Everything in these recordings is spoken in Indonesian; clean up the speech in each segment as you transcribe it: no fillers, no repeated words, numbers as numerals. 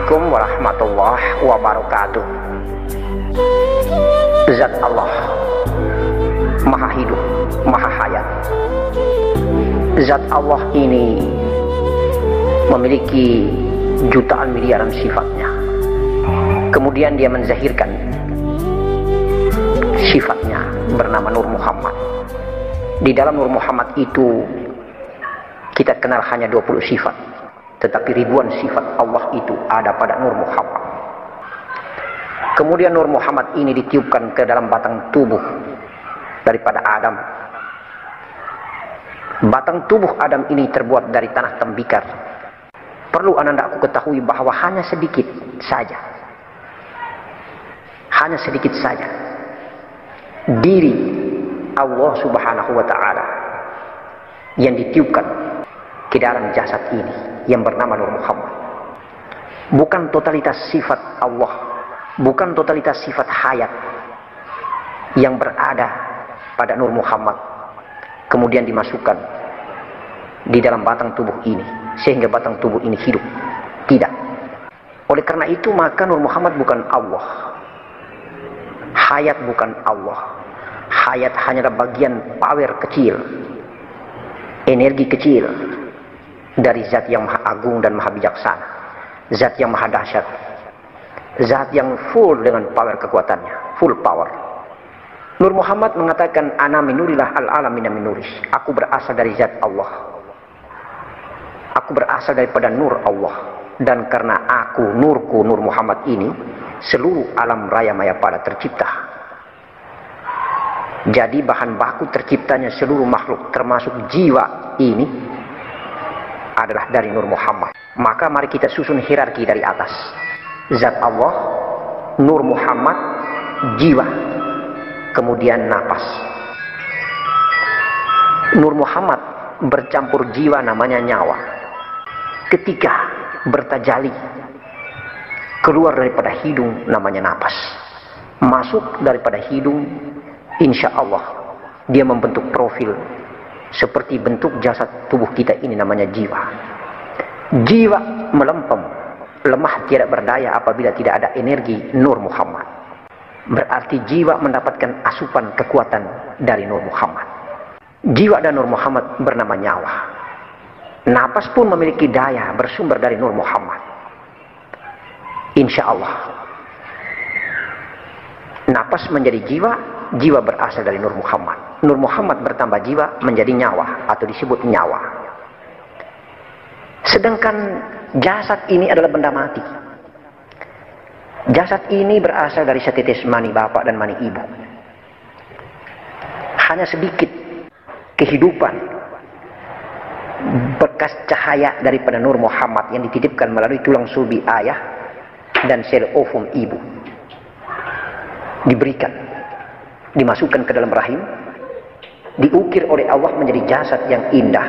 Assalamualaikum warahmatullahi wabarakatuh. Zat Allah Maha Hidup, Maha Hayat. Zat Allah ini memiliki jutaan miliaran sifatnya. Kemudian dia menzahirkan sifatnya bernama Nur Muhammad. Di dalam Nur Muhammad itu kita kenal hanya 20 sifat, tetapi ribuan sifat Allah itu ada pada Nur Muhammad. Kemudian Nur Muhammad ini ditiupkan ke dalam batang tubuh daripada Adam. Batang tubuh Adam ini terbuat dari tanah tembikar. Perlu ananda aku ketahui bahwa hanya sedikit saja diri Allah subhanahu wa ta'ala yang ditiupkan ke dalam jasad ini yang bernama Nur Muhammad. Bukan totalitas sifat Allah, bukan totalitas sifat hayat yang berada pada Nur Muhammad kemudian dimasukkan di dalam batang tubuh ini sehingga batang tubuh ini hidup. Tidak. Oleh karena itu maka Nur Muhammad bukan Allah, hayat bukan Allah. Hayat hanyalah bagian power kecil, energi kecil dari zat yang maha agung dan maha bijaksana, zat yang maha dahsyat, zat yang full dengan power kekuatannya, full power. Nur Muhammad mengatakan, ana minurilah al-alamina minurih. Aku berasal dari zat Allah, aku berasal daripada nur Allah, dan karena aku, nurku, Nur Muhammad ini, seluruh alam raya maya pada tercipta. Jadi bahan baku terciptanya seluruh makhluk termasuk jiwa ini adalah dari Nur Muhammad. Maka mari kita susun hierarki dari atas. Zat Allah, Nur Muhammad, jiwa, kemudian napas. Nur Muhammad bercampur jiwa namanya nyawa. Ketika bertajali keluar daripada hidung namanya napas. Masuk daripada hidung, insya Allah dia membentuk profil seperti bentuk jasad tubuh kita ini namanya jiwa. Jiwa melempem, lemah tidak berdaya apabila tidak ada energi Nur Muhammad. Berarti jiwa mendapatkan asupan kekuatan dari Nur Muhammad. Jiwa dan Nur Muhammad bernama nyawa. Napas pun memiliki daya bersumber dari Nur Muhammad. Insya Allah napas menjadi jiwa, jiwa berasal dari Nur Muhammad. Nur Muhammad bertambah jiwa menjadi nyawa atau disebut nyawa. Sedangkan jasad ini adalah benda mati. Jasad ini berasal dari setetes mani bapak dan mani ibu. Hanya sedikit kehidupan bekas cahaya daripada Nur Muhammad yang dititipkan melalui tulang sulbi ayah dan sel ovum ibu diberikan, dimasukkan ke dalam rahim, diukir oleh Allah menjadi jasad yang indah.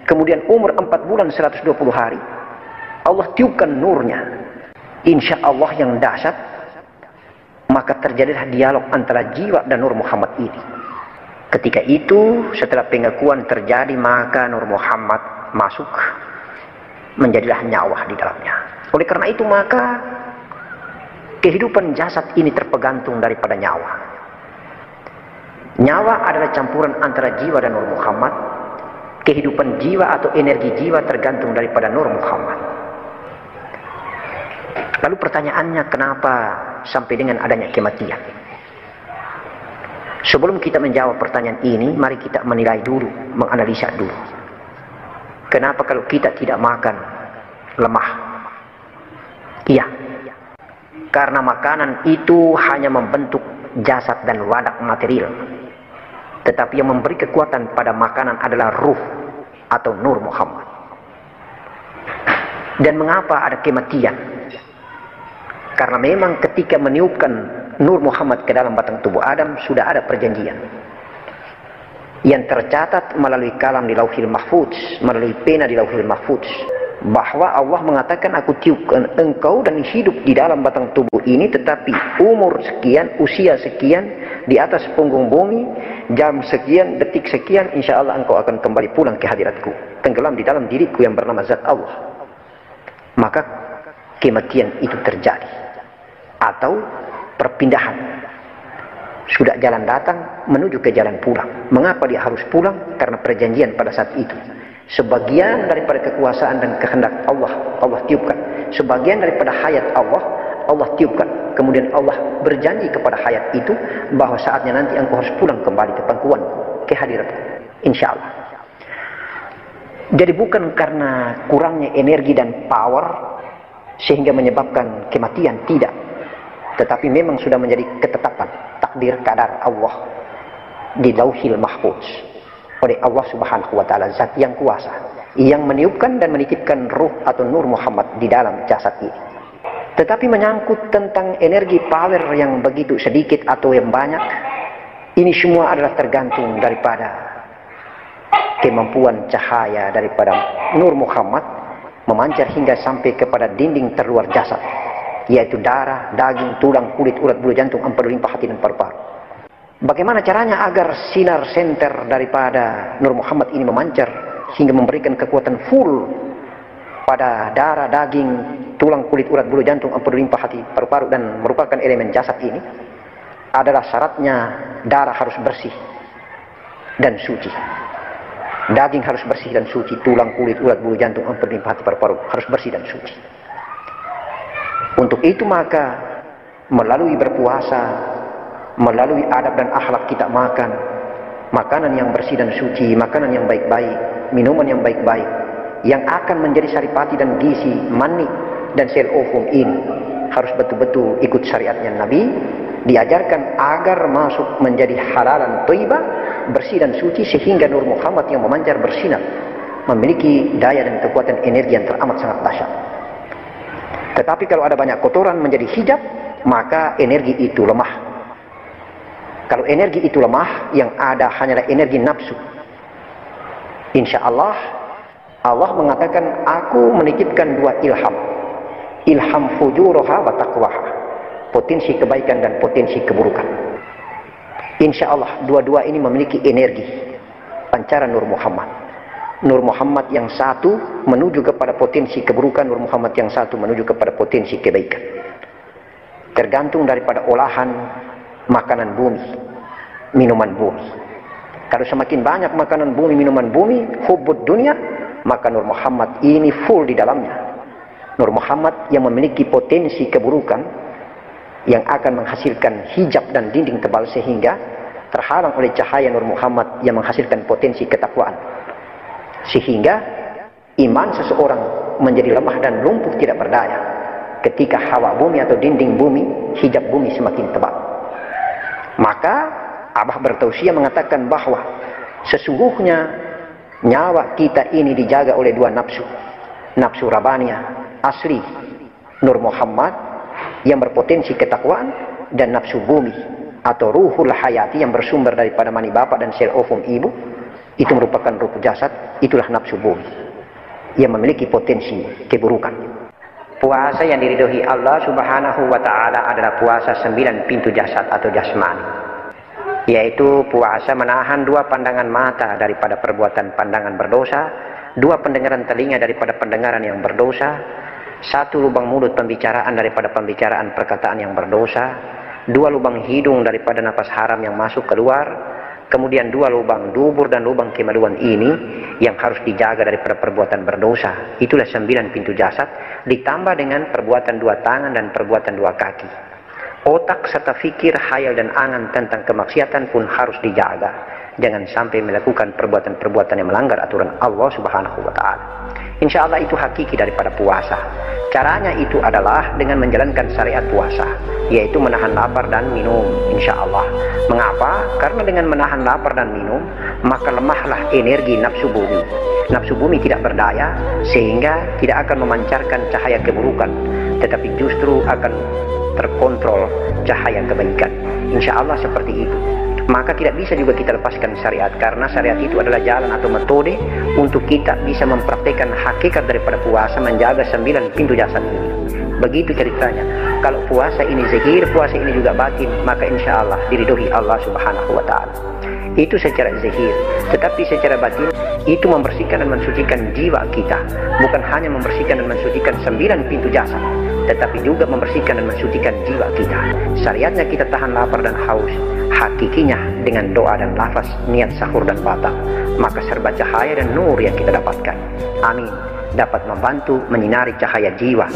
Kemudian umur 4 bulan 120 hari Allah tiupkan nurnya, insya Allah yang dahsyat. Maka terjadilah dialog antara jiwa dan Nur Muhammad ini. Ketika itu setelah pengakuan terjadi, maka Nur Muhammad masuk, menjadilah nyawa di dalamnya. Oleh karena itu maka kehidupan jasad ini terpegantung daripada nyawa. Nyawa adalah campuran antara jiwa dan Nur Muhammad. Kehidupan jiwa atau energi jiwa tergantung daripada Nur Muhammad. Lalu pertanyaannya, kenapa sampai dengan adanya kematian? Sebelum kita menjawab pertanyaan ini, mari kita menilai dulu, menganalisa dulu. Kenapa kalau kita tidak makan lemah? Iya, karena makanan itu hanya membentuk jasad dan wadah material. Tetapi yang memberi kekuatan pada makanan adalah ruh atau Nur Muhammad. Dan mengapa ada kematian? Karena memang ketika meniupkan Nur Muhammad ke dalam batang tubuh Adam, sudah ada perjanjian yang tercatat melalui kalam di Lauhil Mahfuz, melalui pena di Lauhil Mahfuz, bahwa Allah mengatakan, aku tiupkan engkau dan hidup di dalam batang tubuh ini, tetapi umur sekian, usia sekian, di atas punggung bumi, jam sekian, detik sekian, insya Allah engkau akan kembali pulang ke hadiratku, tenggelam di dalam diriku yang bernama Zat Allah. Maka kematian itu terjadi, atau perpindahan. Sudah jalan datang menuju ke jalan pulang. Mengapa dia harus pulang? Karena perjanjian pada saat itu. Sebagian daripada kekuasaan dan kehendak Allah tiupkan. Sebagian daripada hayat Allah tiupkan. Kemudian Allah berjanji kepada hayat itu bahwa saatnya nanti engkau harus pulang kembali ke pangkuan, ke hadiratku, insya Allah. Jadi bukan karena kurangnya energi dan power sehingga menyebabkan kematian, tidak. Tetapi memang sudah menjadi ketetapan takdir kadar Allah di Lauhil Mahfuz oleh Allah Subhanahu wa taala, zat yang kuasa yang meniupkan dan menitipkan ruh atau nur Muhammad di dalam jasad ini. Tetapi menyangkut tentang energi power yang begitu sedikit atau yang banyak, ini semua adalah tergantung daripada kemampuan cahaya daripada nur Muhammad memancar hingga sampai kepada dinding terluar jasad, yaitu darah, daging, tulang, kulit, urat, bulu jantung, empedu, limpa, hati, dan paru-paru. Bagaimana caranya agar sinar senter daripada Nur Muhammad ini memancar hingga memberikan kekuatan full pada darah, daging, tulang, kulit, urat, bulu jantung, empedu, limpa, hati, paru-paru, dan merupakan elemen jasad ini? Adalah syaratnya darah harus bersih dan suci, daging harus bersih dan suci, tulang, kulit, urat, bulu jantung, empedu, limpa, hati, paru-paru harus bersih dan suci. Untuk itu maka melalui berpuasa, melalui adab dan akhlak kita makan makanan yang bersih dan suci, makanan yang baik-baik, minuman yang baik-baik, yang akan menjadi saripati dan gizi mani dan sel ovum ini harus betul-betul ikut syariatnya Nabi, diajarkan agar masuk menjadi halalan thayyibah, bersih dan suci, sehingga Nur Muhammad yang memancar bersinar memiliki daya dan kekuatan energi yang teramat sangat dahsyat. Tetapi kalau ada banyak kotoran menjadi hijab, maka energi itu lemah. Kalau energi itu lemah, yang ada hanyalah energi nafsu. Insya Allah, Allah mengatakan, aku menitipkan dua ilham. Ilham fujuroha wa taqwaha. Potensi kebaikan dan potensi keburukan. Insya Allah, dua-dua ini memiliki energi pancaran Nur Muhammad. Nur Muhammad yang satu menuju kepada potensi keburukan, Nur Muhammad yang satu menuju kepada potensi kebaikan. Tergantung daripada olahan makanan bumi, minuman bumi. Kalau semakin banyak makanan bumi, minuman bumi, hubbud dunia, maka Nur Muhammad ini full di dalamnya. Nur Muhammad yang memiliki potensi keburukan yang akan menghasilkan hijab dan dinding tebal sehingga terhalang oleh cahaya Nur Muhammad yang menghasilkan potensi ketakwaan. Sehingga iman seseorang menjadi lemah dan lumpuh, tidak berdaya ketika hawa bumi atau dinding bumi, hijab bumi semakin tebal. Maka Abah bertausiah mengatakan bahwa sesungguhnya nyawa kita ini dijaga oleh dua nafsu. Nafsu rabaniyah asli Nur Muhammad yang berpotensi ketakwaan, dan nafsu bumi atau ruhul hayati yang bersumber daripada mani bapak dan sel ovum ibu. Itu merupakan ruh jasad, itulah nafsu bumi yang memiliki potensi keburukan. Puasa yang diridhoi Allah Subhanahu wa taala adalah puasa 9 pintu jasad atau jasmani, yaitu puasa menahan dua pandangan mata daripada perbuatan pandangan berdosa, dua pendengaran telinga daripada pendengaran yang berdosa, satu lubang mulut pembicaraan daripada pembicaraan perkataan yang berdosa, dua lubang hidung daripada napas haram yang masuk keluar, kemudian dua lubang dubur dan lubang kemaluan ini yang harus dijaga daripada perbuatan berdosa. Itulah 9 pintu jasad, ditambah dengan perbuatan dua tangan dan perbuatan dua kaki. Otak serta fikir, khayal dan angan tentang kemaksiatan pun harus dijaga. Jangan sampai melakukan perbuatan-perbuatan yang melanggar aturan Allah Subhanahu wa taala. Insya Allah itu hakiki daripada puasa. Caranya itu adalah dengan menjalankan syariat puasa, yaitu menahan lapar dan minum, insya Allah. Mengapa? Karena dengan menahan lapar dan minum, maka lemahlah energi nafsu bumi. Nafsu bumi tidak berdaya, sehingga tidak akan memancarkan cahaya keburukan, tetapi justru akan terkontrol cahaya kebaikan. Insya Allah seperti itu. Maka tidak bisa juga kita lepaskan syariat, karena syariat itu adalah jalan atau metode untuk kita bisa mempraktikkan hakikat daripada puasa, menjaga 9 pintu jasad ini. Begitu ceritanya. Kalau puasa ini zahir, puasa ini juga batin, maka insya Allah diridhoi Allah Subhanahu wa taala. Itu secara zahir. Tetapi secara batin itu membersihkan dan mensucikan jiwa kita, bukan hanya membersihkan dan mensucikan 9 pintu jasad, tetapi juga membersihkan dan mensucikan jiwa kita. Syariatnya kita tahan lapar dan haus, hakikinya dengan doa dan lafaz niat sahur dan batal, maka serba cahaya dan nur yang kita dapatkan, amin, dapat membantu menyinari cahaya jiwa.